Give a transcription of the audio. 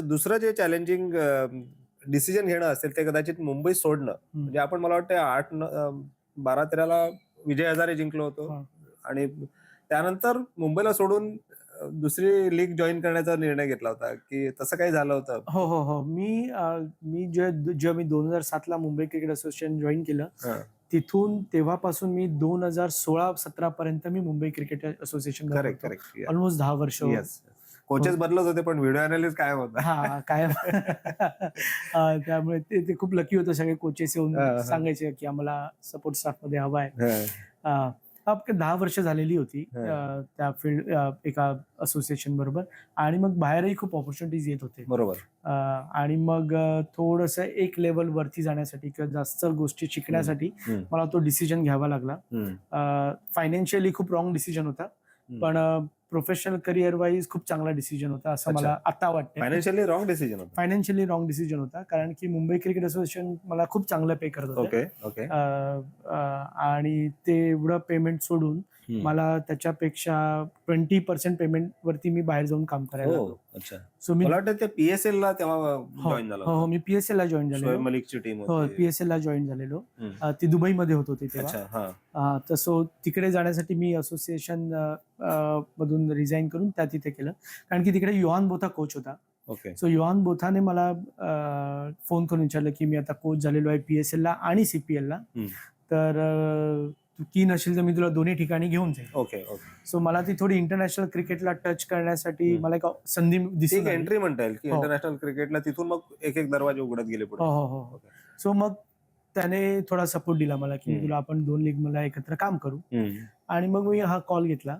दुसरं जे challenging decision घेणं असेल ते कदाचित मुंबई सोडणं. म्हणजे आपण मला वाटतं 12-13ला विजय हजारे जिंकलो होतो हां. आणि त्यानंतर मुंबईला सोडून दुसरी लीग जॉईन करण्याचा निर्णय घेतला होता, की तसं काही झालं होतं? हो, हो, हो. मी जेव्हा मी 2007ला मुंबई क्रिकेट असोसिएशन जॉइन केलं, हां. तिथून तेव्हापासून मी 2016-17 पर्यंत मी मुंबई क्रिकेट असोसिएशन मध्ये करेक्ट, होतो. करेक्ट. ऑलमोस्ट 10 वर्ष. येस. हो. कोचेस बदलत होते, पण व्हिडिओ अॅनालिस्ट कायम होता. हां, कायम. त्यामुळे ते ते खूप लकी होतं. सगळे कोचेस येऊन हां, हां. सांगायचे, की आम्हाला सपोर्ट स्टाफमध्ये हवा आहे. हां, अ, अब 10 वर्ष झालेली होती हां. त्या फील्ड एका असोसिएशन बरोबर आणि मग बाहेरही खूप अपॉर्च्युनिटीज येत होते. बरोबर. आणि मग थोडंसं एक लेव्हल वरती जाण्यासाठी किंवा जास्त गोष्टी हं, शिकण्यासाठी हं, मला तो डिसिजन घ्यावा लागला. हं, फायनान्शियली खूप रॉंग डिसिजन होता. हं. पण प्रोफेशनल करिअर वाईज खूप चांगला डिसिजन होता असं अच्छा. मला आता वाटतंय. फायनान्शियली रॉंग डिसिजन होता. फायनान्शियली रॉंग डिसिजन होता कारण की मुंबई क्रिकेट असोसिएशन मला खूप चांगलं पे करत होते. Okay, okay. आणि ते एवढं पेमेंट सोडून हं. मला त्याच्यापेक्षा 20% पेमेंट वरती मी बाहेर जाऊन काम करायला लागलो. हो, अच्छा. सो मी मला वाटतं ते पी-एस-एलला तेव्हा हो, जॉइन झाला हो, हो. होता. मी पी-एस-एलला जॉइन शोएब झालेलो. मलिकची टीम हो, होती. पी-एस-एलला जॉइन झालेलो. हं. ती दुबईमध्ये होत होती तेव्हा. अच्छा, हां. तर सो तिकडे जाण्यासाठी मी असोसिएशन मधून रिझाइन करून त्या तिथे केलं. कारण की तिकडे योहान बोथा कोच होता. ओके. सो योहान बोथाने मला फोन करून विचारलं, की मी आता कोच झालेलो आहे पी-एस-एलला आणि सी-पी-एलला. हं. तर तू कीन असशील तर मी तुला दोन्ही ठिकाणी घेऊन जाईन. Okay, okay. सो मला ती थोडी इंटरनॅशनल क्रिकेटला टच करण्यासाठी हं. मला एक संधी ती दिसून एक आली. एंट्री म्हणता येईल, की हो. इंटरनॅशनल क्रिकेटला तिथून मग एक-एक दरवाजे उघडत गेले पुढे. हो, हो, हो. ओके. सो मग त्याने थोडा सपोर्ट दिला मला, की मी हं. तुला आपण 2 लीगमध्ये एकत्र काम करू. हं. आणि मग मी हा कॉल घेतला